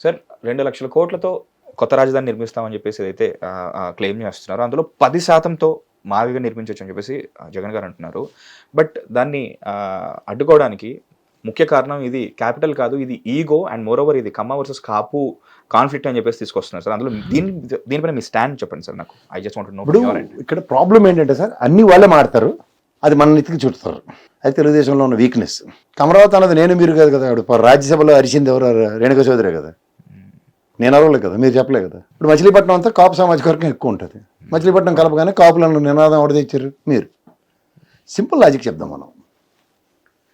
Sir 2,00,000 కోట్లతో కొత్త రాజధాని నిర్మిస్తామని చెప్పేసి ఏదైతే క్లెయిమ్ చేస్తున్నారో అందులో 10%తో మావిగా నిర్మించవచ్చు అని చెప్పేసి జగన్ గారు అంటున్నారు. బట్ దాన్ని అడ్డుకోవడానికి ముఖ్య కారణం ఇది క్యాపిటల్ కాదు, ఇది ఈగో అండ్ మోర్ ఓవర్ ఇది కమ్మ వర్సెస్ కాపు కాన్ఫ్లిక్ట్ అని చెప్పేసి తీసుకొస్తున్నారు సార్. అందులో దీనిపైన మీ స్టాండ్ చెప్పండి సార్. నాకు I just want to know. ఇప్పుడు ఇక్కడ ప్రాబ్లం ఏంటంటే సార్, అన్ని వాళ్ళే మాడతారు, అది మన నెత్తికి చుడతారు. అది తెలుగుదేశంలో ఉన్న వీక్నెస్. అమరావతి అన్నది నేను మీరు కాదు కదా. ఇప్పుడు రాజ్యసభలో అరిచింది ఎవరు? రేణుకా చౌదరే కదా. నేను అరవలే కదా, మీరు చెప్పలే కదా. ఇప్పుడు మచిలీపట్నం అంతా కాపు సామాజిక వర్గం ఎక్కువ ఉంటుంది. మచిలీపట్నం కలపగానే కాపులను నినాదం ఎవరు తెచ్చారు? మీరు. సింపుల్ లాజిక్ చెప్దాం మనం.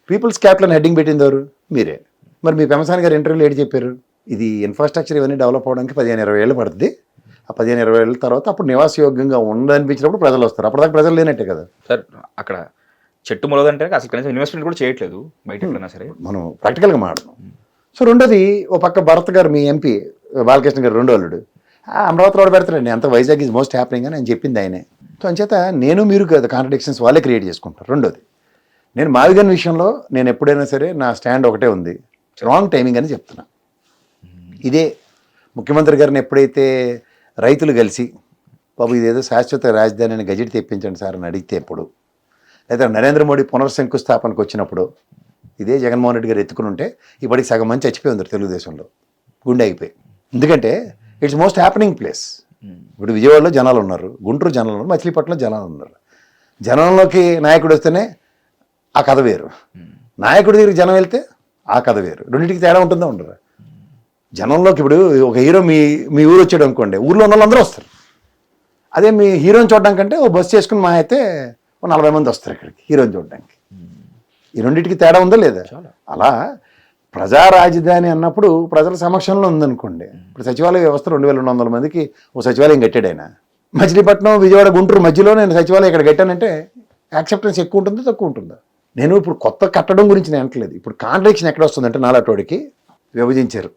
పీపుల్స్ క్యాపిటల్ హెడ్డింగ్ పెట్టింది ఎవరు? మీరే. మరి మీ పెమసాని గారు ఇంటర్వ్యూలో ఏంటి చెప్పారు? ఇది ఇన్ఫ్రాస్ట్రక్చర్ ఇవన్నీ డెవలప్ అవడానికి 15-20 ఏళ్ళు పడుతుంది. ఆ 15-20 ఏళ్ళ తర్వాత అప్పుడు నివాసయోగ్యంగా ఉండనిపించినప్పుడు ప్రజలు వస్తారు. అప్పటిదాకా ప్రజలు లేనట్టే కదా సార్. అక్కడ చెట్టు మొలదంటే అసలు కనీసం ఇన్వెస్ట్మెంట్ కూడా చేయట్లేదు బయట ఎక్కడైనా సరే. మనం ప్రాక్టికల్గా మాట్లాడదాం. సో రెండోది, ఓ పక్క భరత్ గారు మీ ఎంపీ బాలకృష్ణ గారు రెండో అల్లుడు అమరావతి రోడ్ పెడతారండి. అంత వైజాగ్ ఈజ్ మోస్ట్ హ్యాపెనింగ్ అని ఆయన చెప్పింది ఆయనే. సో అంచేత నేను మీరు కదా కాంట్రడిక్షన్స్ వాళ్ళే క్రియేట్ చేసుకుంటారు. రెండోది, నేను మావిగన్ విషయంలో నేను ఎప్పుడైనా సరే నా స్టాండ్ ఒకటే ఉంది, రాంగ్ టైమింగ్ అని చెప్తున్నా. ఇదే ముఖ్యమంత్రి గారిని ఎప్పుడైతే రైతులు కలిసి బాబు ఇదేదో శాశ్వత రాజధాని అని గజెట్ తెప్పించండి సార్ అని అడిగితే ఎప్పుడు, లేదా నరేంద్ర మోడీ పునర్శంకుస్థాపనకు వచ్చినప్పుడు ఇదే జగన్మోహన్ రెడ్డి గారు ఎత్తుకుని ఉంటే ఇప్పటికి సగం మంది చచ్చిపోయి ఉంది తెలుగుదేశంలో, గుండె అయిపోయి. ఎందుకంటే ఇట్స్ మోస్ట్ హ్యాపెనింగ్ ప్లేస్. ఇప్పుడు విజయవాడలో జనాలు ఉన్నారు, గుంటూరు జనాలు ఉన్నారు, మచిలీపట్నంలో జనాలు ఉన్నారు. జనంలోకి నాయకుడు వస్తేనే ఆ కథ వేరు, నాయకుడి దగ్గరికి జనం వెళ్తే ఆ కథ వేరు. రెండింటికి తేడా ఉంటుందా ఉండదు? జనంలోకి ఇప్పుడు ఒక హీరో మీ ఊరు వచ్చాడు అనుకోండి, ఊర్లో ఉన్న వాళ్ళందరూ వస్తారు. అదే మీ హీరోని చూడడం కంటే ఓ బస్సు చేసుకుని మా అయితే ఓ 40 మంది వస్తారు ఇక్కడికి హీరోని చూడడానికి. ఈ రెండింటికి తేడా ఉందా లేదా? అలా ప్రజా రాజధాని అన్నప్పుడు ప్రజల సమక్షంలో ఉందనుకోండి. ఇప్పుడు సచివాలయ వ్యవస్థ 2,200 మందికి ఓ సచివాలయం కట్టాడు ఆయన. మచిలీపట్నం, విజయవాడ, గుంటూరు మధ్యలో నేను సచివాలయం ఇక్కడ కట్టానంటే యాక్సెప్టెన్స్ ఎక్కువ ఉంటుందా తక్కువ ఉంటుందా? నేను ఇప్పుడు కొత్త కట్టడం గురించి నేను అనట్లేదు. ఇప్పుడు కాంట్రాడిక్షన్ ఎక్కడ వస్తుందంటే నాలాటోడికి విభజించారు.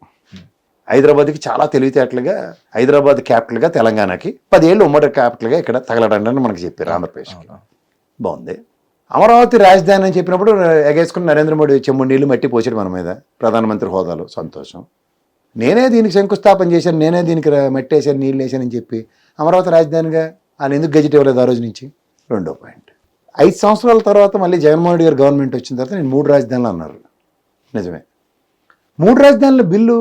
హైదరాబాద్కి చాలా తెలివితేటలుగా హైదరాబాద్ క్యాపిటల్గా తెలంగాణకి 10 ఏళ్ళు ఉమ్మడి క్యాపిటల్గా ఇక్కడ తగలడండి మనకి చెప్పారు ఆంధ్రప్రదేశ్కి. బాగుంది. అమరావతి రాజధాని అని చెప్పినప్పుడు ఎగేసుకుని నరేంద్ర మోడీ చెమ్ముడు నీళ్ళు మట్టి పోసాడు మన మీద, ప్రధానమంత్రి హోదాలో. సంతోషం. నేనే దీనికి శంకుస్థాపన చేశాను, నేనే దీనికి మట్టి వేసాను, నీళ్ళు వేసానని చెప్పి అమరావతి రాజధానిగా ఆయన ఎందుకు గెజిట్ ఇవ్వలేదు ఆ రోజు నుంచి? రెండో పాయింట్. 5 సంవత్సరాల తర్వాత మళ్ళీ జగన్మోహన్ రెడ్డి గారు గవర్నమెంట్ వచ్చిన తర్వాత నేను 3 రాజధానులు అన్నారు. నిజమే, 3 రాజధానుల బిల్లు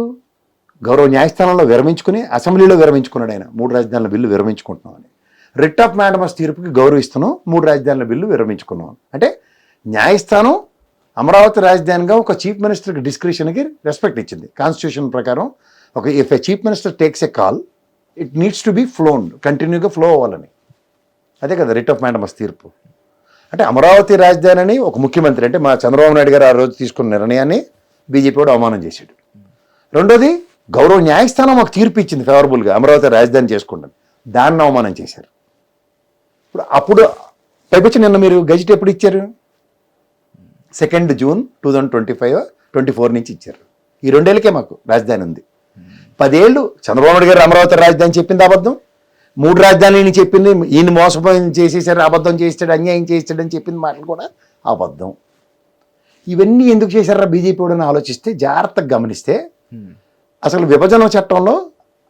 గౌరవ న్యాయస్థానంలో విరమించుకుని అసెంబ్లీలో విరమించుకున్నాడు ఆయన. 3 రాజధానుల బిల్లు విరమించుకుంటున్నామని రిట్ ఆఫ్ మ్యాండమస్ తీర్పుకి గౌరవిస్తున్నాం, 3 రాజధానుల బిల్లు విరమించుకున్నాం. అంటే న్యాయస్థానం అమరావతి రాజధానిగా ఒక చీఫ్ మినిస్టర్కి డిస్క్రిషన్కి రెస్పెక్ట్ ఇచ్చింది. కాన్స్టిట్యూషన్ ప్రకారం if A chief minister takes a call it needs to be flown, కంటిన్యూగా ఫ్లో అవ్వాలని. అదే కదా రిట్ ఆఫ్ మ్యాండమస్ తీర్పు. అంటే అమరావతి రాజధాని అని ఒక ముఖ్యమంత్రి, అంటే మా చంద్రబాబు నాయుడు గారు ఆ రోజు తీసుకున్న నిర్ణయాన్ని బీజేపీ వాడు అవమానం చేశాడు. రెండోది, గౌరవ న్యాయస్థానం మాకు తీర్పు ఇచ్చింది ఫేవరబుల్గా అమరావతి రాజధాని చేసుకుంటాను, దాన్ని అవమానం చేశారు. అప్పుడు పైపచ్చి నిన్న మీరు గెజిట్ ఎప్పుడు ఇచ్చారు? 2 జూన్ 2024 నుంచి ఇచ్చారు. ఈ 2 ఏళ్ళకే మాకు రాజధాని ఉంది. 10 ఏళ్ళు చంద్రబాబు నాయుడు గారు అమరావతి రాజధాని చెప్పింది అబద్ధం, 3 రాజధానిని చెప్పింది ఈయన మోసపోయి చేసేసారు, అబద్ధం చేస్తాడు, అన్యాయం చేస్తాడు అని చెప్పింది మాటలు కూడా అబద్ధం. ఇవన్నీ ఎందుకు చేశారా బీజేపీ వాడని ఆలోచిస్తే, జాగ్రత్తగా గమనిస్తే అసలు విభజన చట్టంలో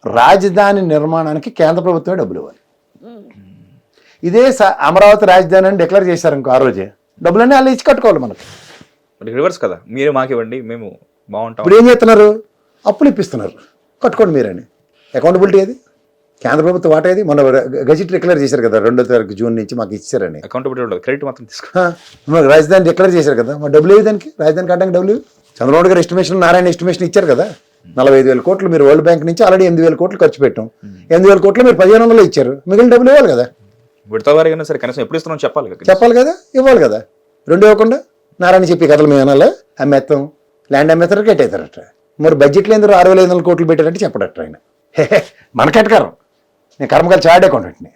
రాజధాని నిర్మాణానికి కేంద్ర ప్రభుత్వమే డబ్బులు ఇవ్వాలి. ఇదే అమరావతి రాజధాని అని డిక్లేర్ చేశారు ఇంకో ఆ రోజే, డబ్బులన్నీ వాళ్ళు ఇచ్చి కట్టుకోవాలి మనకు. రివర్స్ కదా, మీరు మాకు ఇవ్వండి మేము బాగుంటాం. ఇప్పుడు ఏం చేస్తున్నారు? అప్పులు ఇప్పిస్తున్నారు, కట్టుకోండి మీరని. అకౌంటబిలిటీ ఏది? కేంద్ర ప్రభుత్వం వాటా ఏది? మన గెజిట్ డిక్లేర్ చేశారు కదా 2వ తారీఖు జూన్ నుంచి మాకు ఇచ్చారని. అకౌంటబిలిటీ ఉండదు, క్రెడిట్ మాత్రం తీసుకో. మాకు రాజధాని డిక్లేర్ చేశారు కదా, మా డబ్బులు ఏవి దానికి? రాజధాని కట్టడానికి డబ్బులు చంద్రబాబు గారు ఎస్టిమేషన్, నారాయణ ఎస్టిమేషన్ ఇచ్చారు కదా 45,000 కోట్లు. మీరు వరల్డ్ బ్యాంక్ నుంచి ఆల్రెడీ 8,000 కోట్లు ఖర్చు పెట్టాం. 8,000 కోట్లు మీరు 1,500 ఇచ్చారు, మిగిలిన డబ్బులు ఇవ్వాలి కదా. విడతవారిగా సరే కనీసం ఎప్పుడు ఇస్తున్నాం చెప్పాలి కదా, ఇవ్వాలి కదా. 2 ఇవ్వకుండా నారాయణ చెప్పి కథలు మేము అనాలి, అమ్మేస్తాం, ల్యాండ్ అమ్మేస్తారు, కట్టేస్తారట. మరి బడ్జెట్లో ఎందుకు 6,500 కోట్లు పెట్టారంటే చెప్పడట ఆయన. మనకెటకారం, నేను కర్మకాలు చార్ట్ అకౌంటెంట్ని.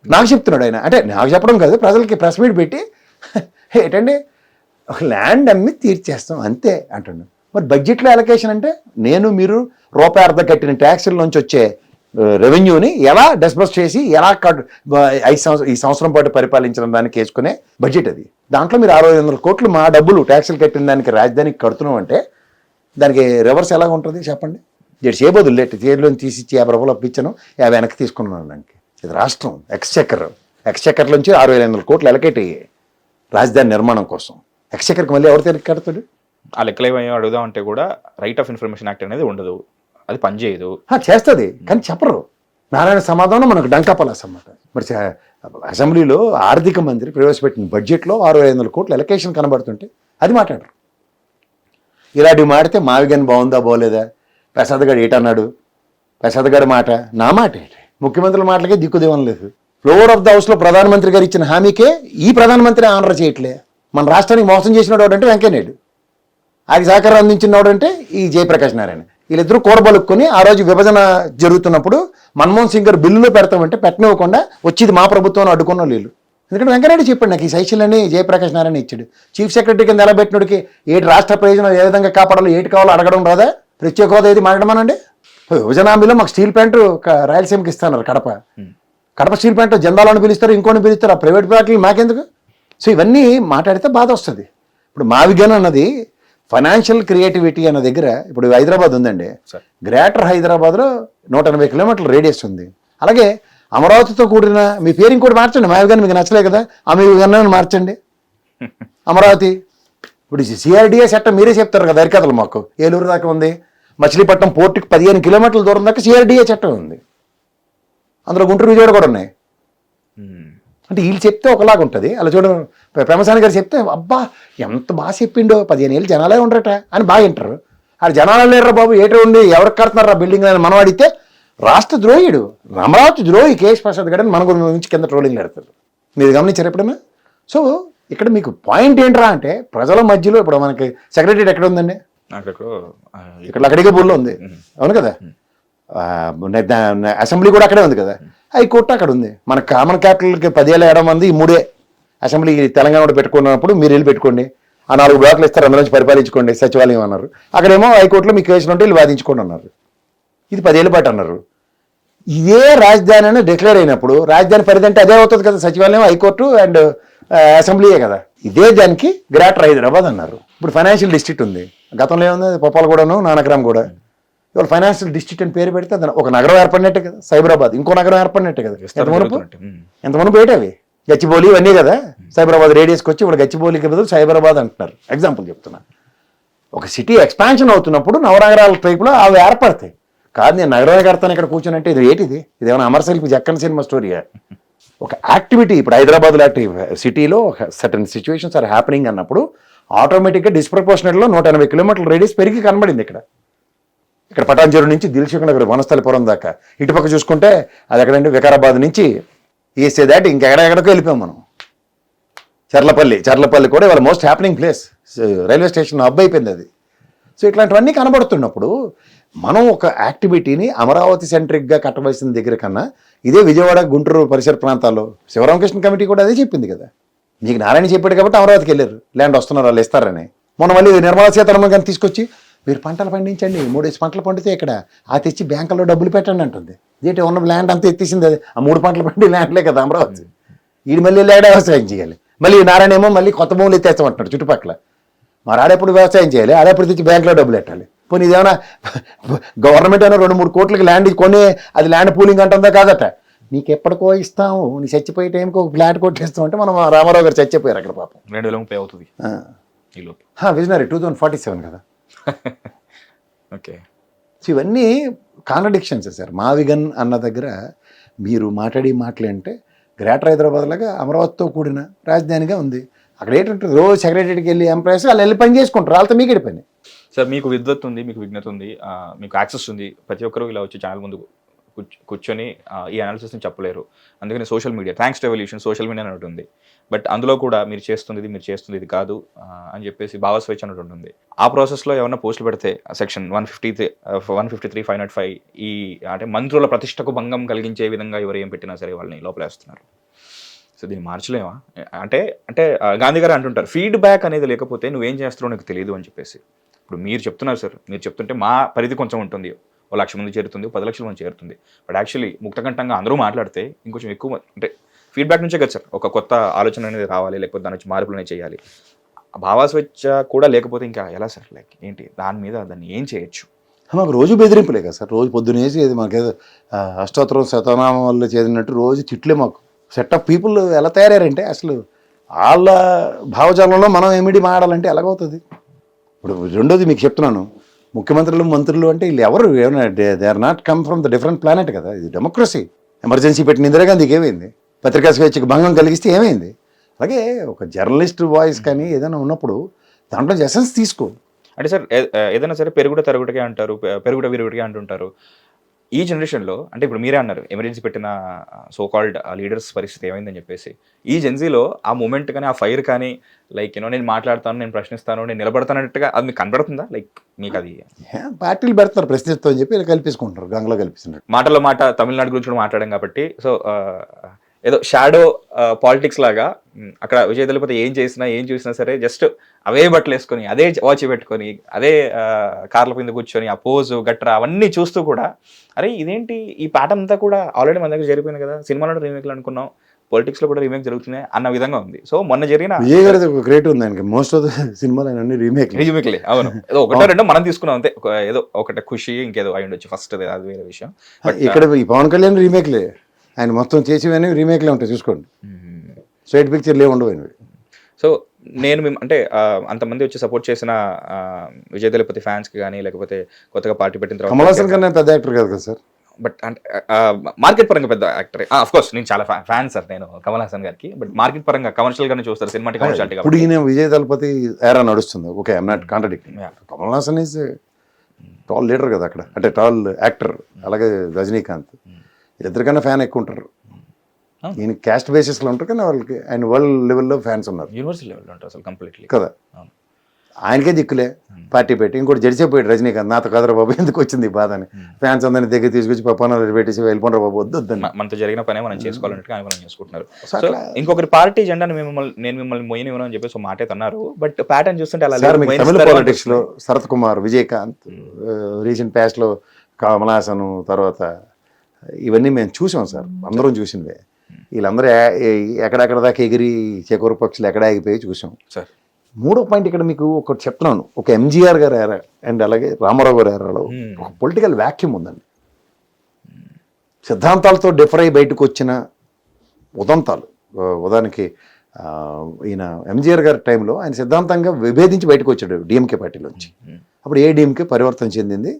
నాకు చెప్తున్నాడు ఆయన. అంటే నాకు చెప్పడం కాదు, ప్రజలకి ప్రెస్ మీట్ పెట్టి ఏంటండి ల్యాండ్ అమ్మి తీర్చేస్తాం అంతే అంటున్నాడు. మరి బడ్జెట్లో అలొకేషన్ అంటే నేను మీరు ₹1 కట్టిన ట్యాక్సుల నుంచి వచ్చే రెవెన్యూని ఎలా డిస్బర్స్ చేసి ఎలా ఈ సంవత్సరం పాటు పరిపాలించడం దానికి వేసుకునే బడ్జెట్ అది. దాంట్లో మీరు 6,500 కోట్లు మా డబ్బులు ట్యాక్సులు కట్టిన దానికి రాజధానికి కడుతున్నాం అంటే దానికి రివర్స్ ఎలాగ ఉంటుంది చెప్పండి. జడ్డు చేయబోదు లేట్ జైల్లో తీసి 50 రూపాయలు అప్పించాను 50 వెనక్కి తీసుకున్నాను. దానికి ఇది రాష్ట్రం ఎక్స్చెక్కర్లోంచి 6,500 కోట్లు ఎలకేట్ అయ్యాయి రాజధాని నిర్మాణం కోసం. ఎక్స్చెక్కర్కి మళ్ళీ ఎవరు తిరిగి కడతాడు? ఆ లెక్కలు ఏమో అడుగుదాం అంటే కూడా రైట్ ఆఫ్ ఇన్ఫర్మేషన్ యాక్ట్ అనేది ఉండదు, అది పనిచేయదు. చేస్తుంది కానీ చెప్పరు. నారాయణ సమాధానం మనకు డంకాపలాస్ అన్నమాట. మరి అసెంబ్లీలో ఆర్థిక మంత్రి ప్రవేశపెట్టిన బడ్జెట్లో 6,500 కోట్లు ఎలకేషన్ కనబడుతుంటే అది మాట్లాడరు. ఇలాంటివి మాడితే మావిగన్ బాగుందా బాగోలేదా, ప్రసాద్ గారు ఏటన్నాడు, ప్రసాద్ గారి మాట నా మాట ఏంటి, ముఖ్యమంత్రుల మాటలకే దిక్కుదేవం లేదు. ఫ్లోర్ ఆఫ్ ద హౌస్లో ప్రధానమంత్రి గారు ఇచ్చిన హామీకే ఈ ప్రధానమంత్రి ఆనర్ చేయట్లే. మన రాష్ట్రానికి మోసం చేసినోడు అంటే వెంకయ్యనాయుడు, ఆయనకి సహకారం అందించినోడంటే ఈ జయప్రకాష్ నారాయణ. వీళ్ళిద్దరూ కూడబలుక్కొని ఆ రోజు విభజన జరుగుతున్నప్పుడు మన్మోహన్ సింగ్ గారు బిల్లులో పెడతామంటే పెట్టనివ్వకుండా వచ్చింది మా ప్రభుత్వం అడ్డుకున్న వీళ్ళు. ఎందుకంటే వెంకయ్యనాయుడు చెప్పాడు నాకు ఈ సైకిల్ని జయప్రకాష్ నారాయణ ఇచ్చాడు. చీఫ్ సెక్రటరీ కింద ఎలా పెట్టినోడికి ఏటి రాష్ట్ర ప్రయోజనం ఏ విధంగా కాపాడాలో ఏటి కావాలో అడగడం రాదా? ప్రత్యేక హోదా ఏది మాట్లాడమనండి. విభజన హామీలో మాకు స్టీల్ ప్లాంట్ రాయలసీమకి ఇస్తున్నారు. కడప స్టీల్ ప్లాంట్ జెండాలను పిలుస్తారు, ఇంకోని పిలుస్తారు, ఆ ప్రైవేట్ ప్లాట్లు మాకెందుకు? సో ఇవన్నీ మాట్లాడితే బాధ వస్తుంది. ఇప్పుడు మావిగన్ అన్నది ఫైనాన్షియల్ క్రియేటివిటీ అన్న దగ్గర ఇప్పుడు హైదరాబాద్ ఉందండి. గ్రేటర్ హైదరాబాద్లో 180 కిలోమీటర్ల రేడియస్ ఉంది. అలాగే అమరావతితో కూడిన మీ పేరు ఇంకోటి మార్చండి. మావిగన్ మీకు నచ్చలే కదా, మావిగన్ మార్చండి అమరావతి. ఇప్పుడు సిఆర్డిఏ చట్టం మీరే చెప్తారు కదా, అరికథలు మాకు ఏలూరు దాకా ఉంది. మచిలీపట్నం పోర్టుకి 15 కిలోమీటర్ల దూరం దాకా సిఆర్డిఏ చట్టం ఉంది. అందులో గుంటూరు విజయవాడ కూడా ఉన్నాయి. అంటే వీళ్ళు చెప్తే ఒకలాగా ఉంటుంది. అలా చూడండి పెమసాని గారు చెప్తే అబ్బా ఎంత బాగా చెప్పిండో 15 ఏళ్ళు జనాలే ఉండరట అని బాగా వింటారు. ఆ జనాలు లేరు బాబు ఏటో ఉండి ఎవరికి కడుతున్నారు ఆ బిల్డింగ్ అని మనం అడిగితే రాష్ట్ర ద్రోహిడు అమరావతి ద్రోహి కేఎస్ ప్రసాద్ గారు మన గురించి కింద ట్రోలింగ్ పెడతారు. మీరు గమనించారు ఎప్పుడైనా? సో ఇక్కడ మీకు పాయింట్ ఏంట్రా అంటే ప్రజల మధ్యలో ఇప్పుడు మనకి సెక్రటరీ ఎక్కడ ఉందండి? ఇక్కడ లకడిగపూర్లో ఉంది, అవును కదా. అసెంబ్లీ కూడా అక్కడే ఉంది కదా. హైకోర్టు అక్కడ ఉంది. మన కామన్ క్యాపిటల్కి 10,000 మంది ఈ 3 అసెంబ్లీ తెలంగాణ కూడా పెట్టుకున్నప్పుడు మీరు వెళ్ళి పెట్టుకోండి, ఆ 4 బ్లాక్లు ఇస్తారు, అందులో నుంచి పరిపాలించుకోండి సచివాలయం అన్నారు. అక్కడేమో హైకోర్టులో మీకు కేసులు ఉంటే వీళ్ళు వాదించుకోండి అన్నారు. ఇది 10 ఏళ్ళ పాటు అన్నారు. ఇదే రాజధాని అని డిక్లేర్ అయినప్పుడు రాజధాని పరిధి అంటే అదే అవుతుంది కదా, సచివాలయం హైకోర్టు అండ్ అసెంబ్లీయే కదా. ఇదే దానికి గ్రేటర్ హైదరాబాద్ అన్నారు. ఇప్పుడు ఫైనాన్షియల్ డిస్ట్రిక్ట్ ఉంది. గతంలో ఏముంది పొప్పాలు కూడాను నానక్రామ్ కూడా. ఇవాళ ఫైనాన్షియల్ డిస్ట్రిక్ట్ అని పేరు పెడితే ఒక నగరం ఏర్పడినట్టే కదా, సైబరాబాద్ ఇంకో నగరం ఏర్పడినట్టే కదా. ఎంతమంది బయట అవి గచ్చిబౌలి ఇవన్నీ కదా. సైబరాబాద్ రేడియస్కి వచ్చి ఇప్పుడు గచ్చిబౌలికి బదులు సైబరాబాద్ అంటున్నారు. ఎగ్జాంపుల్ చెప్తున్నా. ఒక సిటీ ఎక్స్పాన్షన్ అవుతున్నప్పుడు నవనగరాల టైపులో అవి ఏర్పడతాయి. కాదు నేను నగరమే కడతాను ఇక్కడ కూర్చొని అంటే ఇది ఏంటిది? ఇదేమైనా అమర్శిల్పి జక్కన్ సినిమా స్టోరీయా? ఒక యాక్టివిటీ ఇప్పుడు హైదరాబాద్ లాంటి సిటీలో ఒక సర్టన్ సిచ్యువేషన్స్ ఆర్ హ్యాపెనింగ్ అన్నప్పుడు ఆటోమేటిక్గా డిస్ప్రపోర్షనేట్లో 180 కిలోమీటర్ల రేడియస్ పెరిగి కనబడింది. ఇక్కడ పటాన్చెరు నుంచి దిల్సుఖ్ నగర్ వనస్థలిపురం దాకా. ఇటుపక్క చూసుకుంటే అది ఎక్కడంటే వికారాబాద్ నుంచి ఏసే దాటి ఇంకెక్కడెక్కడికో వెళ్ళిపోయాం మనం. చర్లపల్లి కూడా ఇవాళ most happening place, railway station hub అయిపోయింది అది. సో ఇట్లాంటివన్నీ కనబడుతున్నప్పుడు మనం ఒక యాక్టివిటీని అమరావతి సెంట్రిక్గా కట్టవలసిన దగ్గర కన్నా ఇదే విజయవాడ గుంటూరు పరిసర ప్రాంతాల్లో శివరామకృష్ణ కమిటీ కూడా అదే చెప్పింది కదా. మీకు నారాయణ చెప్పాడు కాబట్టి అమరావతికి వెళ్ళారు, ల్యాండ్ వస్తున్నారు వాళ్ళు ఇస్తారని. మొన్న మళ్ళీ నిర్మలా సీతారామన్ గారిని తీసుకొచ్చి మీరు పంటలు పండించండి, 3 పంటలు పండితే ఇక్కడ ఆ తెచ్చి బ్యాంకుల్లో డబ్బులు పెట్టండి అంటుంది. ఏంటి ఉన్న ల్యాండ్ అంతా ఎత్తేసింది అది, ఆ 3 పంటలు పండి ల్యాండ్లే కదా అమరావతి. వీడు మళ్ళీ ల్యాండ్ వ్యవసాయం చేయాలి. మళ్ళీ నారాయణ ఏమో మళ్ళీ కొత్త భూములు ఎత్తేస్తామంటున్నాడు చుట్టుపక్కల. మరి ఆడేప్పుడు వ్యవసాయం చేయాలి, ఆడేప్పుడు తెచ్చి బ్యాంకులో డబ్బులు పెట్టాలి. పోనీ ఇదేమైనా గవర్నమెంట్ అయినా 2-3 కోట్లకి ల్యాండ్ కొని అది ల్యాండ్ పూలింగ్ అంటుందా కాదట. నీకు ఎప్పటికో ఇస్తాము, నీ చచ్చిపోయే టైంకి ఒక ఫ్లాట్ కొట్టేస్తాం అంటే మనం రామారావు గారు చచ్చిపోయారు అక్కడ పాపం. 2030 అవుతుంది విజనరీ 2047 కదా. ఓకే. సో ఇవన్నీ కాంట్రడిక్షన్స్ సార్. మావిగన్ అన్న దగ్గర మీరు మాటలు అంటే గ్రేటర్ హైదరాబాద్ లాగా అమరావతితో కూడిన రాజధానిగా ఉంది. అక్కడ ఏంటంటే రోజు సెక్రటరీకి వెళ్ళి ఎంప్లాయీస్ వాళ్ళు వెళ్ళి పని చేసుకుంటారు, వాళ్ళతో మీకు పని. సార్ మీకు విద్వత్ ఉంది, మీకు విజ్ఞత ఉంది, మీకు యాక్సెస్ ఉంది. ప్రతి ఒక్కరు ఇలా వచ్చి ఛానల్ ముందు కూర్చొని ఈ అనాలిసిస్ని చెప్పలేరు. అందుకని social media thanks to evolution social media అని ఉంటుంది. బట్ అందులో కూడా మీరు చేస్తుంది ఇది కాదు అని చెప్పేసి భావస్వేచ్ఛ అన్నట్టు ఉంటుంది. ఆ ప్రాసెస్లో ఏమైనా పోస్టులు పెడితే సెక్షన్ 153, 505 ఈ అంటే మంత్రుల ప్రతిష్టకు భంగం కలిగించే విధంగా ఎవరు ఏం పెట్టినా సరే వాళ్ళని లోపలేస్తున్నారు. సో దీన్ని మార్చలేమా? అంటే గాంధీ గారు అంటుంటారు ఫీడ్బ్యాక్ అనేది లేకపోతే నువ్వేం చేస్తారో నాకు తెలియదు అని చెప్పేసి. ఇప్పుడు మీరు చెప్తున్నారు సార్, మీరు చెప్తుంటే మా పరిధి కొంచెం ఉంటుంది, 1 లక్ష మంది చేరుతుంది, 10 లక్షల మంది చేరుతుంది. బట్ యాక్చువల్లీ ముక్తకంఠంగా అందరూ మాట్లాడితే ఇంకొంచెం ఎక్కువ అంటే ఫీడ్బ్యాక్ నుంచే కదా సార్ ఒక కొత్త ఆలోచన అనేది రావాలి, లేకపోతే దాని నుంచి మార్పులు అనేది చేయాలి. భావస్వేచ్ఛ కూడా లేకపోతే ఇంకా ఎలా సార్? లైక్ ఏంటి దాని మీద దాన్ని ఏం చేయొచ్చు? మాకు రోజు బెదిరింపులే కదా సార్, రోజు పొద్దునేసి ఏది మాకేదో అష్టోత్తరం శతనామం వల్ల చేదినట్టు రోజు తిట్లే మాకు. సెట్ ఆఫ్ పీపుల్ ఎలా తయారంటే అసలు వాళ్ళ భావజాలంలో మనం ఏమిడి మాడాలంటే ఎలాగవుతుంది? ఇప్పుడు రెండోది మీకు చెప్తున్నాను, ముఖ్యమంత్రులు మంత్రులు అంటే వీళ్ళు ఎవరు ఏమన్నా they are not come from the different planet కదా, ఇది డెమోక్రసీ. ఎమర్జెన్సీ పెట్టిన ఇందిరాగాంధీకి ఏమైంది? పత్రికా స్వేచ్ఛకు భంగం కలిగిస్తే ఏమైంది? అలాగే ఒక జర్నలిస్ట్ వాయిస్ కానీ ఏదైనా ఉన్నప్పుడు దాంట్లో ఎసెన్స్ తీసుకో. అంటే సార్ ఏదైనా సరే పెరుగుట తరుగుటకే అంటారు, పెరుగుట విరుగుటకే అంటుంటారు. ఈ జనరేషన్లో అంటే ఇప్పుడు మీరే అన్నారు ఎమర్జెన్సీ పెట్టిన సో కాల్డ్ లీడర్స్ పరిస్థితి ఏమైందని చెప్పేసి, ఈ జెన్జీలో ఆ మూమెంట్ కానీ ఆ ఫైర్ కానీ లైక్ నేను మాట్లాడతాను, నేను ప్రశ్నిస్తాను, నేను నిలబడతానట్టుగా అది మీకు కనబడుతుందా? లైక్ మీకు అది పార్టీలు పెడతారు ప్రశ్నిస్తాం అని చెప్పి ఇలా కల్పించుకుంటారు, గంగలో కల్పిస్తున్నారు. మాటలో మాట తమిళనాడు గురించి కూడా మాట్లాడాం కాబట్టి సో ఏదో షాడో పాలిటిక్స్ లాగా అక్కడ విజయ్ దళపతి ఏం చూసినా సరే జస్ట్ అవే బట్టలు వేసుకొని, అదే వాచ్ పెట్టుకొని, అదే కార్ల కింద కూర్చొని ఆ పోజు గట్రా అవన్నీ చూస్తూ కూడా అరే ఇదేంటి ఈ పాట అంతా కూడా ఆల్రెడీ మన దగ్గర జరిగిపోయింది కదా, సినిమాలో రీమేక్లు అనుకున్నాం, పొలిటిక్స్ లో కూడా రీమేక్ జరుగుతున్నాయి అన్న విధంగా ఉంది. సో మొన్న జరిగిన విజయ్ గారి ఒక గ్రేట్ ఉంది ఆయనకి, మోస్ట్ ఆఫ్ ద సినిమాలు అన్ని రీమేక్లే. అవును, ఏదో ఒకటో రెండో మనం తీసుకున్నాం అంతే, ఏదో ఒకటి ఖుషి ఇంకేదో అయి ఉండొచ్చు ఫస్ట్, అది వేరే విషయం. ఇక్కడ ఈ పవన్ కళ్యాణ్ రీమేక్లే, ఆయన మొత్తం చేసేవన్నీ రీమేక్లే ఉంటాయి చూసుకోండి, స్ట్రైట్ పిక్చర్లే ఉండవు. సో నేను మేము అంటే అంతమంది వచ్చి సపోర్ట్ చేసిన విజయ్ దళపతి ఫ్యాన్స్కి కానీ లేకపోతే కొత్తగా పార్టీ పెట్టిన తర్వాత కమల్ హాసన్ కన్నా పెద్ద యాక్టర్ కాదు కదా సార్, బట్ అంటే మార్కెట్ పరంగా పెద్ద యాక్టర్ ఆఫ్ కోర్స్ నేను చాలా ఫ్యాన్ సార్ నేను కమల్ హాసన్ గారికి, బట్ మార్కెట్ పరంగా కమర్షియల్ గానే చూస్తారు, సినిమాటిక్ కమర్షియాలిటీ. ఇప్పుడు ఈయన విజయ్ దళపతి ఏరా నడుస్తుంది, okay I'm not contradicting. Kamal Haasan is tall leader కదా అక్కడ, అంటే టాల్ యాక్టర్. అలాగే రజనీకాంత్, ఇద్దరికన్నా ఫ్యాన్ ఎక్కువ ఉంటారు. ఈయన క్యాస్ట్ బేసిస్లో ఉంటారు కానీ వాళ్ళకి ఆయన వరల్డ్ లెవెల్లో ఫ్యాన్స్ ఉన్నారు, యూనివర్సల్ లెవెల్లో ఉంటారు అసలు కంప్లీట్లీ కదా. ఆయనకే దిక్కులే పార్టీ పెట్టి, ఇంకోటి జడిచిపోయాడు రజనీకాంత్, నాతో కదరా బాబు ఎందుకు వచ్చింది ఈ బాధ అని, ఫ్యాన్స్ అందరినీ దగ్గర తీసుకొచ్చి పప్పాన పెట్టేసి వెళ్ళిపోండి బాబు వద్దు వద్దని. మనతో జరిగిన పనే మనం చేసుకోవాలంటే మనం చేసుకుంటున్నారు. సో ఇంకొకరి పార్టీ జెండాను నేను మిమ్మల్ని మొయ్యనివ్వను అని చెప్పేసి మాటే అన్నారు, బట్ ప్యాటర్న్ చూస్తుంటే అలా తమిళ పాలిటిక్స్ లో శరత్ కుమార్, విజయకాంత్, రీసెంట్ పాస్ట్ లో కమల్ హాసన్, తర్వాత ఇవన్నీ మేము చూసాం సార్, అందరం చూసినవే. వీళ్ళందరూ ఎక్కడెక్కడ దాకా ఎగిరి చేకూర పక్షులు ఎక్కడ ఆగిపోయి చూసాం సార్. మూడో పాయింట్ ఇక్కడ మీకు ఒకటి చెప్తున్నాను, ఒక ఎంజీఆర్ గారు ఏరా అండ్ అలాగే రామారావు గారు ఏరాలో ఒక పొలిటికల్ వ్యాక్యూమ్ ఉందండి. సిద్ధాంతాలతో డిఫర్ అయి బయటకు వచ్చిన ఉదంతాలు, ఉదాహరణకి ఈయన ఎంజీఆర్ గారి టైంలో ఆయన సిద్ధాంతంగా విభేదించి బయటకు వచ్చాడు డిఎంకే పార్టీలోంచి. అప్పుడు ఏడీఎంకే పరివర్తన చెందింది.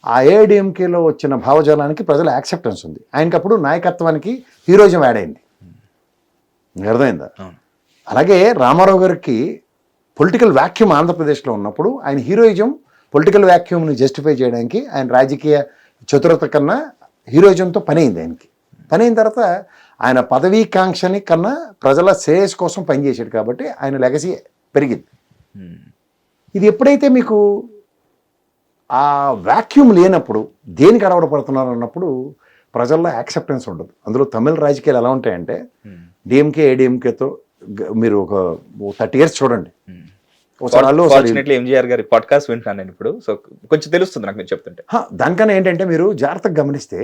ఆ ఏడీఎంకేలో వచ్చిన భావజాలానికి ప్రజల యాక్సెప్టెన్స్ ఉంది. ఆయనకి అప్పుడు నాయకత్వానికి హీరోయిజం యాడ్ అయింది, అర్థమైందా? అలాగే రామారావు గారికి పొలిటికల్ వ్యాక్యూమ్ ఆంధ్రప్రదేశ్లో ఉన్నప్పుడు ఆయన హీరోయిజం పొలిటికల్ వ్యాక్యూమ్ని జస్టిఫై చేయడానికి ఆయన రాజకీయ చతురత కన్నా హీరోయిజంతో పని అయింది ఆయనకి. పని అయిన తర్వాత ఆయన పదవీకాంక్షని కన్నా ప్రజల శ్రేయస్ కోసం పనిచేసాడు కాబట్టి ఆయన లెగసీ పెరిగింది. ఇది ఎప్పుడైతే మీకు ఆ వ్యాక్యూమ్ లేనప్పుడు దేనికి అడవడపడుతున్నారు అన్నప్పుడు ప్రజల్లో యాక్సెప్టెన్స్ ఉండదు. అందులో తమిళ రాజకీయాలు ఎలా ఉంటాయంటే డిఎంకే ఏడిఎంకేతో మీరు ఒక 30 years చూడండి. ఎంజీఆర్ గారి పాడ్కాస్ట్ వింటున్నాను నేను ఇప్పుడు, సో కొంచెం తెలుస్తుంది నాకు మీరు చెప్తుంటే. దానికన్నా ఏంటంటే మీరు జాగ్రత్తగా గమనిస్తే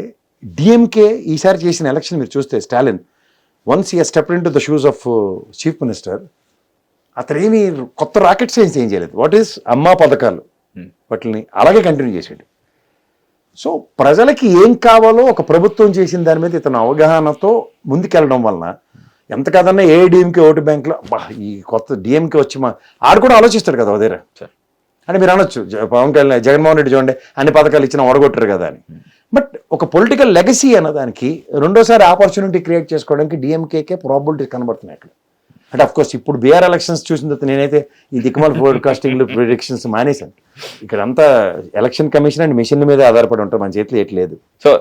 డిఎంకే ఈసారి చేసిన ఎలక్షన్ మీరు చూస్తే స్టాలిన్ వన్స్ ఈ step in to the shoes of chief minister, అతను ఏమి కొత్త రాకెట్ సైన్స్ ఏం చేయలేదు. వాట్ ఈస్ అమ్మా పథకాలు వాటిని అలాగే కంటిన్యూ చేసాడు. సో ప్రజలకి ఏం కావాలో ఒక ప్రభుత్వం చేసిన దాని మీద ఇతను అవగాహనతో ముందుకెళ్ళడం వలన ఎంత కాదన్నా ఏడీఎంకే ఓటు బ్యాంక్లో ఈ కొత్త డిఎంకే వచ్చి ఆడు కూడా ఆలోచిస్తాడు కదా అదే అంటే మీరు అనొచ్చు పవన్ కళ్యాణ్ జగన్మోహన్ రెడ్డి చూడండి అన్ని పథకాలు ఇచ్చినా ఓడగొట్టారు కదా అని. బట్ ఒక పొలిటికల్ లెగసీ అన్నదానికి రెండోసారి ఆపర్చునిటీ క్రియేట్ చేసుకోవడానికి డిఎంకేకే ప్రాబిలిటీ కనబడుతున్నాయి అక్కడ. అంటే అఫ్కోర్స్ ఇప్పుడు బీఆర్ ఎలక్షన్స్ చూసిన తర్వాత నేనైతే ఈ దిక్కుమాల పోడ్కాస్టింగ్లు ప్రిడిక్షన్స్ మానేశాను. ఇక్కడ అంతా ఎలక్షన్ కమిషన్ అండ్ మిషన్ మీద ఆధారపడి ఉంటాం, మన చేతిలో ఏట్లేదు. సో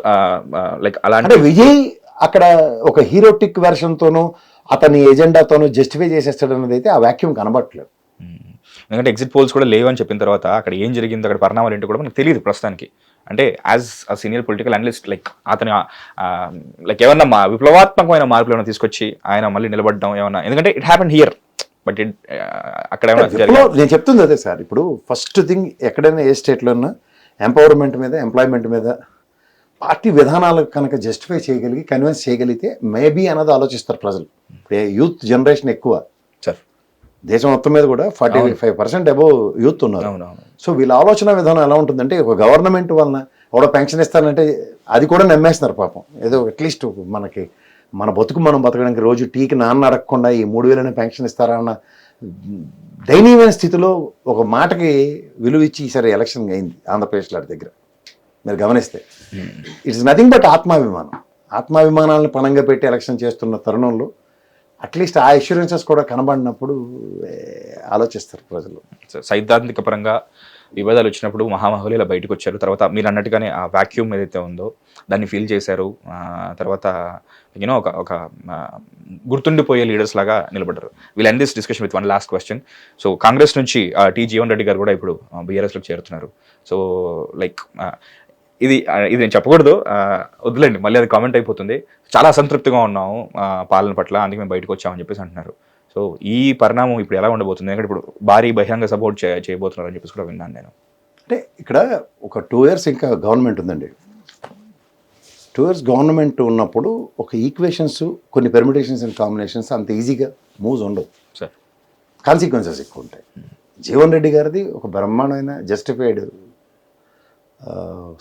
లైక్ అలా అంటే విజయ్ అక్కడ ఒక హీరోటిక్ వెర్షన్తోనూ అతని ఎజెండాతోనూ జస్టిఫై చేసేస్తాడు అన్నది అయితే ఆ వ్యాక్యూమ్ కనబడట్లేదు. ఎందుకంటే ఎగ్జిట్ పోల్స్ కూడా లేవని చెప్పిన తర్వాత అక్కడ ఏం జరిగింది, అక్కడ పరిణామాలు ఏంటో కూడా మనకు తెలియదు ప్రస్తుతానికి. అంటే as a senior political analyst like అతను లైక్ ఏమన్నా విప్లవాత్మకమైన మార్పులు ఏమైనా తీసుకొచ్చి ఆయన మళ్ళీ నిలబడడం ఏమన్నా, ఎందుకంటే it happen here but it అక్కడ నేను చెప్తుంది అదే సార్. ఇప్పుడు ఫస్ట్ థింగ్ ఎక్కడైనా ఏ స్టేట్లో ఉన్నా ఎంపవర్మెంట్ మీద ఎంప్లాయ్మెంట్ మీద పార్టీ విధానాలు కనుక జస్టిఫై చేయగలిగి కన్విన్స్ చేయగలిగితే మేబీ అన్నది ఆలోచిస్తారు ప్రజలు. యూత్ జనరేషన్ ఎక్కువ సార్. దేశం మొత్తం మీద కూడా 45% అబోవ్ యూత్ ఉన్నారు. అవునవును. సో వీళ్ళ ఆలోచన విధానం ఎలా ఉంటుందంటే ఒక గవర్నమెంట్ వలన ఎవడో పెన్షన్ ఇస్తానంటే అది కూడా నమ్మేస్తున్నారు పాపం. ఏదో అట్లీస్ట్ మనకి మన బతుకు మనం బతకడానికి రోజు టీకి నాన్న అడగకుండా ఈ 3,000 పెన్షన్ ఇస్తారా అన్న దయనీయమైన స్థితిలో ఒక మాటకి విలువ ఇచ్చి ఈసారి ఎలక్షన్ అయింది ఆంధ్రప్రదేశ్లో వారి దగ్గర. మీరు గమనిస్తే ఇట్స్ నథింగ్ బట్ ఆత్మాభిమానం. ఆత్మాభిమానాలను పణంగా పెట్టి ఎలక్షన్ చేస్తున్న తరుణంలో అట్లీస్ట్ ఆ ఇన్సూరెన్సెస్ కూడా కనబడినప్పుడు ఆలోచిస్తారు ప్రజలు. సైద్ధాంతిక పరంగా వివాదాలు వచ్చినప్పుడు మహామహులు ఇలా బయటకు వచ్చారు. తర్వాత మీరు అన్నట్టుగానే ఆ వాక్యూమ్ ఏదైతే ఉందో దాన్ని ఫీల్ చేశారు. తర్వాత యూనో ఒక గుర్తుండిపోయే లీడర్స్ లాగా నిలబడ్డారు. Wheel end this discussion with one last question. So Congress నుంచి టి జీవన్ రెడ్డి గారు కూడా ఇప్పుడు బీఆర్ఎస్లోకి చేరుతున్నారు. సో లైక్ ఇది నేను చెప్పకూడదు, వద్దులేండి, మళ్ళీ అది కామెంట్ అయిపోతుంది. చాలా అసంతృప్తిగా ఉన్నాము పాలన పట్ల, అందుకే మేము బయటకు వచ్చామని చెప్పేసి అంటున్నారు. సో ఈ పరిణామం ఇప్పుడు ఎలా ఉండబోతుంది? ఎందుకంటే ఇప్పుడు భారీ బహిరంగ సపోర్ట్ చేయబోతున్నారు అని చెప్పేసి కూడా విన్నాను నేను. అంటే ఇక్కడ ఒక 2 years ఇంకా గవర్నమెంట్ ఉందండి. 2 years గవర్నమెంట్ ఉన్నప్పుడు ఒక ఈక్వేషన్స్, కొన్ని పెర్మిటేషన్స్ అండ్ కాంబినేషన్స్ అంత ఈజీగా మూవ్స్ ఉండవు సార్. కాన్సిక్వెన్సెస్ ఎక్కువ ఉంటాయి. జీవన్ రెడ్డి గారిది ఒక బ్రహ్మాండమైన జస్టిఫైడ్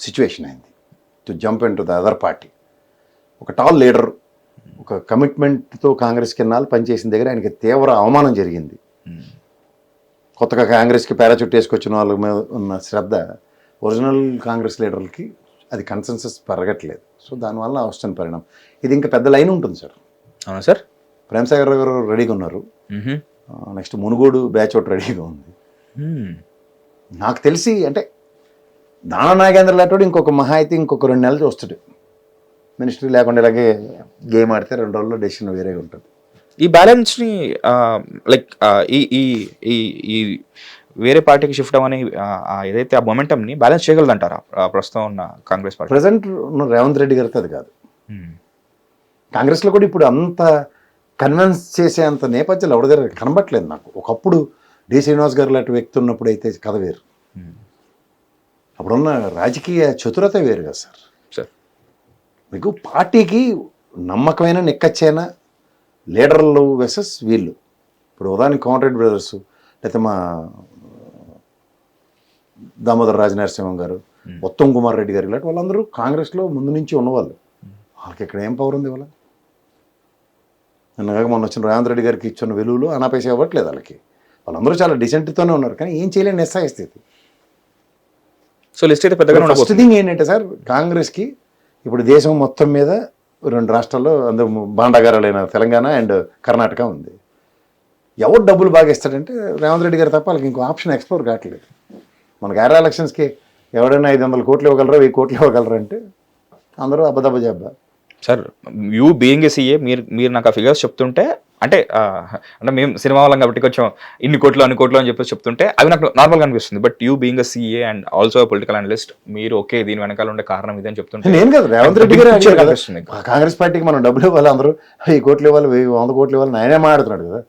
సిచ్యువేషన్ అయింది to jump in to the other party. ఒక టాల్ లీడర్, ఒక కమిట్మెంట్తో కాంగ్రెస్కి ఎన్నాళ్ళు పనిచేసిన దగ్గర ఆయనకి తీవ్ర అవమానం జరిగింది. కొత్తగా కాంగ్రెస్కి పారాచూట్ వేసుకొచ్చిన వాళ్ళ మీద ఉన్న శ్రద్ధ ఒరిజినల్ కాంగ్రెస్ లీడర్లకి అది కన్సెన్సస్ పెరగట్లేదు. సో దానివల్ల వస్తున్న పరిణామం ఇది. ఇంకా పెద్ద లైన్ ఉంటుంది సార్. అవునా సార్? ప్రేమసాగర్ గారు రెడీగా ఉన్నారు. నెక్స్ట్ మునుగోడు బ్యాచ్ ఒకటి రెడీగా ఉంది. నాకు తెలిసి అంటే దాన నాగేంద్ర లాంటి ఇంకొక మహా అయితే ఇంకొక 2 నెలలు వస్తాడు. మినిస్ట్రీ లేకుండా ఇలాగే గేమ్ ఆడితే 2 రోజుల్లో డెసిషన్ వేరేగా ఉంటుంది. ఈ బ్యాలెన్స్ని లైక్ ఈ వేరే పార్టీకి షిఫ్ట్ అవ్వని ఏదైతే ఆ మొమెంటమ్ని బ్యాలెన్స్ చేయగలదంటారా ప్రస్తుతం ఉన్న కాంగ్రెస్ పార్టీ? ప్రజెంట్ ఉన్న రేవంత్ రెడ్డి గారితో అది కాదు. కాంగ్రెస్లో కూడా ఇప్పుడు అంత కన్విన్స్ చేసే అంత నేపథ్యాలు ఎవరి దగ్గర కనబట్లేదు నాకు. ఒకప్పుడు డి శ్రీనివాస్ గారు లాంటి వ్యక్తి ఉన్నప్పుడు అయితే కథ వేరు. అప్పుడున్న రాజకీయ చతురత వేరు కదా సార్. మీకు పార్టీకి నమ్మకమైన నిక్కచ్చైన లీడర్లు వెసెస్ వీళ్ళు. ఇప్పుడు ఉదాహరణకి కోమటిరెడ్డి బ్రదర్స్, లేకపోతే మా దామోదర్ రాజనరసింహం గారు, ఉత్తమ్ కుమార్ రెడ్డి గారు, ఇలాంటి వాళ్ళందరూ కాంగ్రెస్లో ముందు నుంచి ఉన్నవాళ్ళు. వాళ్ళకి ఇక్కడ ఏం పవర్ ఉంది? వాళ్ళ నిన్నగా మొన్న వచ్చిన రేవంత్ రెడ్డి గారికి ఇచ్చిన వెలుగులు అనాపేసి ఇవ్వట్లేదు వాళ్ళకి. వాళ్ళందరూ చాలా డిసెంట్తోనే ఉన్నారు, కానీ ఏం చేయలేని నిస్సాయ స్థితి. సో లిస్ట్ అయితే పెద్దగా ఫస్ట్ థింగ్ ఏంటంటే సార్, కాంగ్రెస్కి ఇప్పుడు దేశం మొత్తం మీద 2 రాష్ట్రాల్లో అందరూ భాండాగారాలైన తెలంగాణ అండ్ కర్ణాటక ఉంది. ఎవరు డబ్బులు బాగా ఇస్తాడంటే రేవంత్ రెడ్డి గారు తప్ప వాళ్ళకి ఇంకో ఆప్షన్ ఎక్స్ప్లోర్ కావట్లేదు. మనకి ఏరా ఎలక్షన్స్కి ఎవరైనా 500 కోట్లు ఇవ్వగలరా, 1000 కోట్లు ఇవ్వగలరా అంటే అందరూ అబ్బా. Sir you being a CA మీరు నాకు ఆ ఫిగర్స్ చెప్తుంటే అంటే మేము సినిమా వాళ్ళం కాబట్టి కొంచెం ఇన్ని కోట్లు అన్ని కోట్లు అని చెప్పేసి చెప్తుంటే అవి నాకు నార్మల్గా అనిపిస్తుంది. But you being a CA and also political analyst, మీరు ఓకే దీని వెనకాల ఉండే కారణం ఇది అని చెప్తుంటే నేను కదా రేవంత్ రెడ్డి గారు కనిపిస్తుంది. కాంగ్రెస్ పార్టీకి మనం డబ్బులు ఇవ్వాలి, అందరూ 1000 కోట్లు ఇవ్వాలి, 100 కోట్లు ఇవ్వాలి, ఆయనే మాట్లాడుతున్నాడు కదా.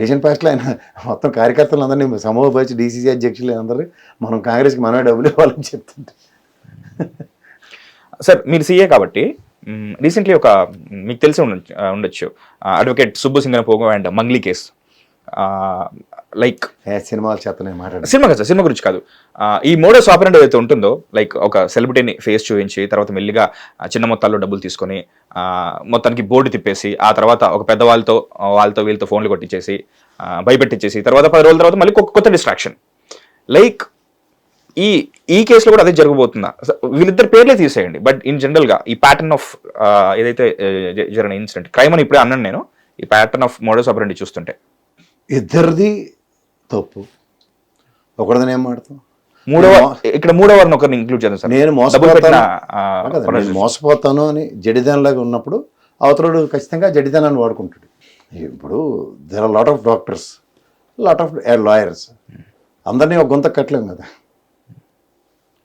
రీసెంట్ పాస్ట్లో ఆయన మొత్తం కార్యకర్తలు అందరినీ సమూహపరిచి డీసీసీ అధ్యక్షులు అందరూ మనం కాంగ్రెస్కి మనమే డబ్బులు ఇవ్వాలని చెప్తుంటే. సార్ మీరు సీఏ కాబట్టి రీసెంట్లీ ఒక మీకు తెలిసి ఉండొచ్చు advocate Subbu Singanapogu and Mangli case. Like సినిమాలు చేతనే మాట్లాడారు. సినిమా కదా, సినిమా గురించి కాదు. ఈ మోడస్ ఆపరెంట్ ఏదైతే ఉంటుందో, లైక్ ఒక సెలబ్రిటీని ఫేస్ చూపించి తర్వాత మెల్లిగా చిన్న మొత్తాల్లో డబ్బులు తీసుకొని మొత్తానికి బోర్డు తిప్పేసి ఆ తర్వాత ఒక పెద్దవాళ్ళతో వీళ్ళతో ఫోన్లు కొట్టించేసి భయపెట్టించేసి తర్వాత 10 రోజుల తర్వాత మళ్ళీ కొత్త డిస్ట్రాక్షన్. లైక్ ఈ కేసులో కూడా అదే జరగబోతుందా? వీళ్ళిద్దరు పేర్లే తీసేయండి, బట్ ఇన్ జనరల్గా ఈ ప్యాటర్న్ ఆఫ్ ఏదైతే జరిగిన ఇన్సిడెంట్ క్రైమ్ అని ఇప్పుడే అన్నాను నేను, ఈ ప్యాటర్న్ ఆఫ్ మోడస్ ఆపరెంట్ చూస్తుంటే ఇద్దరిది తప్పు, ఒకరిదని ఏం మాడతాం. ఇక్కడ మూడోవారిని ఒకరిని ఇంక్లూడ్ చేద్దాం సార్. నేను మోసపోతాను అని జడిదానిలాగా ఉన్నప్పుడు అవతరుడు ఖచ్చితంగా జడిదానాన్ని వాడుకుంటాడు. ఇప్పుడు there are lot of doctors, lot of lawyers, అందరినీ ఒక గొంత కట్టలేం కదా.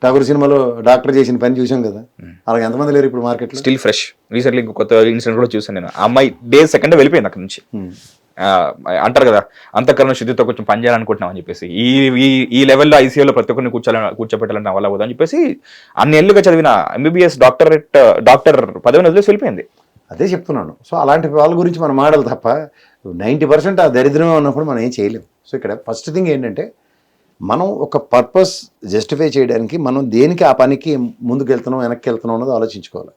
ఠాగూర్ సినిమాలో డాక్టర్ చేసిన పని చూసాం కదా, అలాగే ఎంతమంది లేరు ఇప్పుడు మార్కెట్లో. Still fresh. రీసెంట్లీ కొత్త ఇన్సిడెంట్ కూడా చూసాను నేను. ఆ అమ్మాయి సెకండ్ వెళ్ళిపోయింది అక్కడ నుంచి. అంటారు కదా అంతఃకరణ శుద్ధితో కొంచెం పని చేయాలనుకుంటున్నాం అని చెప్పేసి, ఈ లెవెల్లో ఐసీయూలో ప్రతి ఒక్కరిని కూర్చోపెట్టాలని నా వల్ల అవుతుంది అని చెప్పేసి అన్ని ఏళ్ళుగా చదివిన ఎంబీబీఎస్ డాక్టర్ పదవిని వదిలేసి వెళ్ళిపోయింది. అదే చెప్తున్నాను. సో అలాంటి వాళ్ళ గురించి మనం మాడాలి తప్ప 90% ఆ దరిద్రమే ఉన్నప్పుడు మనం ఏం చేయలేం. సో ఇక్కడ ఫస్ట్ థింగ్ ఏంటంటే మనం ఒక పర్పస్ జస్టిఫై చేయడానికి మనం దేనికి ఆ పనికి ముందుకు వెళ్తున్నాం వెనక్కి వెళ్తున్నాం అన్నది ఆలోచించుకోవాలి.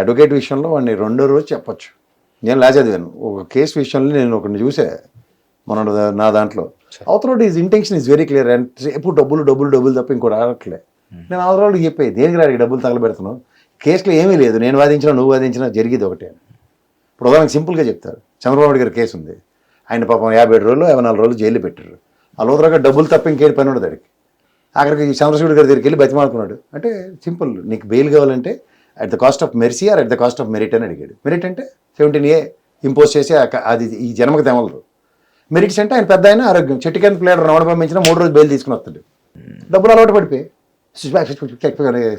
అడ్వకేట్ విషయంలో వాడిని రెండో రోజు చెప్పొచ్చు. నేను లా చదివాను, ఒక కేసు విషయంలో నేను ఒకరిని చూసా మన నా దాంట్లో. అవతల is intention is very clear. And ఎప్పుడు డబ్బులు తప్ప ఇంకోటి ఆడట్లే. నేను అవతలకి చెప్పాయి దేనికి రాడికి డబ్బులు తగలబెడుతున్నావు, కేసులో ఏమీ లేదు, నేను వాదించినా నువ్వు వాదించినా జరిగేది ఒకటే. ఇప్పుడు ఉదాహరణకు సింపుల్గా చెప్తారు, చంద్రబాబు నాయుడు గారి కేసు ఉంది, ఆయన పాపం 57 రోజులు 54 రోజులు జైలు పెట్టారు. ఆ లోతురాగా డబ్బులు తప్ప ఇంకేం పని ఉండదు అడిగి. అక్కడికి చంద్రశేఖర్ గారి దగ్గరికి వెళ్ళి బతిమాలుకున్నాడు. అంటే సింపుల్, నీకు బెయిల్ కావాలంటే at the cost of mercy or at the cost of merit అని అడిగాడు. మెరిట్ అంటే 17A ఇంపోజ్ చేసి అది ఈ జన్మకు తెమలరు. మెరిట్స్ అంటే ఆయన పెద్ద ఆయన ఆరోగ్యం, చెట్టు కింద ప్లేయర్ రమణ పంపించిన 3 రోజులు బెయిల్ తీసుకుని వస్తాడు. డబ్బులు అలవాటు పడిపోయి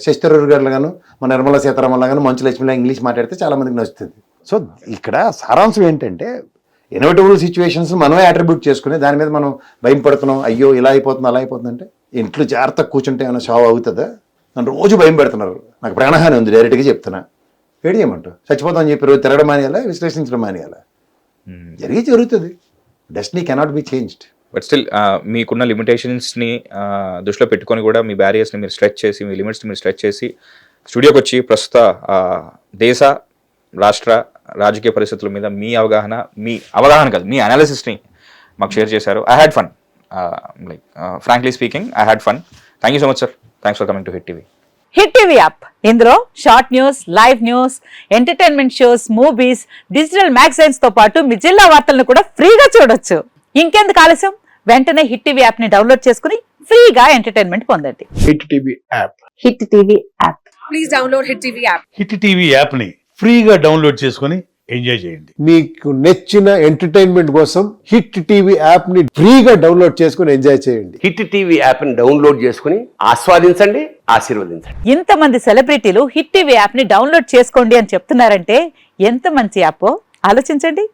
శశి థరూర్ గారు గాను మన నిర్మలా సీతారామన్ గాను మంచు లక్ష్మిలా ఇంగ్లీష్ మాట్లాడితే చాలా మందికి నచ్చుతుంది. సో ఇక్కడ సారాంశం ఏంటంటే ఇన్ఎవిటబుల్ సిచ్యువేషన్స్ మనమే అట్రిబ్యూట్ చేసుకుని దాని మీద మనం భయం పడుతున్నాం, అయ్యో ఇలా అయిపోతుంది అలా అయిపోతుంది అంటే ఇంట్లో జాగ్రత్తగా కూర్చుంటే ఏమైనా షావ్ అవుతుందా? నన్ను రోజు భయం పెడుతున్నారు, నాకు ప్రాణహాని ఉంది, డైరెక్ట్గా చెప్తున్నా. ఏడు చేయమంటారు, చచ్చిపోతాం అని చెప్పి రోజు తిరగడం మానేయాలా, విశ్లేషించడం మానేయాలా? జరుగుతుంది. Destiny cannot be changed. But still మీకున్న లిమిటేషన్స్ని దృష్టిలో పెట్టుకొని కూడా మీ బ్యారియర్స్ని మీరు స్ట్రెచ్ చేసి, మీ లిమిట్స్ని మీరు స్ట్రెచ్ చేసి స్టూడియోకి వచ్చి ప్రస్తుత దేశ రాష్ట్ర రాజకీయ పరిస్థితుల మీద మీ అవగాహన కాదు, మీ అనాలిసిస్ని మాకు షేర్ చేశారు. I had fun, like frankly speaking I had fun. Thank you so much sir. Thanks for coming to Hit TV. Hit TV app, ఇందులో short news, live news, entertainment shows, movies, digital magazines తో పాటు మీ జిల్లా వార్తలను కూడా ఫ్రీగా చూడొచ్చు. ఇంకెందుకు ఆలస్యం, వెంటనే హిట్ టీవీ యాప్ ని డౌన్లోడ్ చేసుకుని ఫ్రీగా ఎంటర్టైన్మెంట్ పొందండి. Hit TV app. Hit TV app. Please download hit TV app. Hit TV app ని ఫ్రీగా డౌన్లోడ్ చేసుకొని ఎంజాయ్ చేయండి. మీకు నచ్చిన ఎంటర్టైన్మెంట్ కోసం హిట్ టీవీ యాప్ ని ఫ్రీగా డౌన్లోడ్ చేసుకొని ఎంజాయ్ చేయండి. హిట్ టీవీ యాప్ ని డౌన్లోడ్ చేసుకుని ఆస్వాదించండి, ఆశీర్వదించండి. ఇంతమంది సెలబ్రిటీలు హిట్ టీవీ యాప్ ని డౌన్లోడ్ చేసుకోండి అని చెప్తున్నారంటే ఎంత మంచి యాప్ ఆలోచించండి.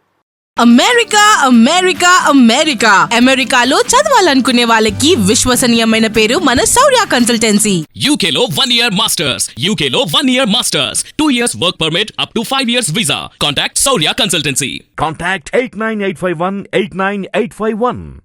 అమెరికాలో చదవాలనుకునే వాళ్ళకి విశ్వసనీయమైన పేరు మన శౌర్య కన్సల్టెన్సీ. UK లో 1 year masters. UK లో 1 year masters. 2 years work permit up to 5 years visa. Contact Saurya Consultancy. Contact 89851 89851.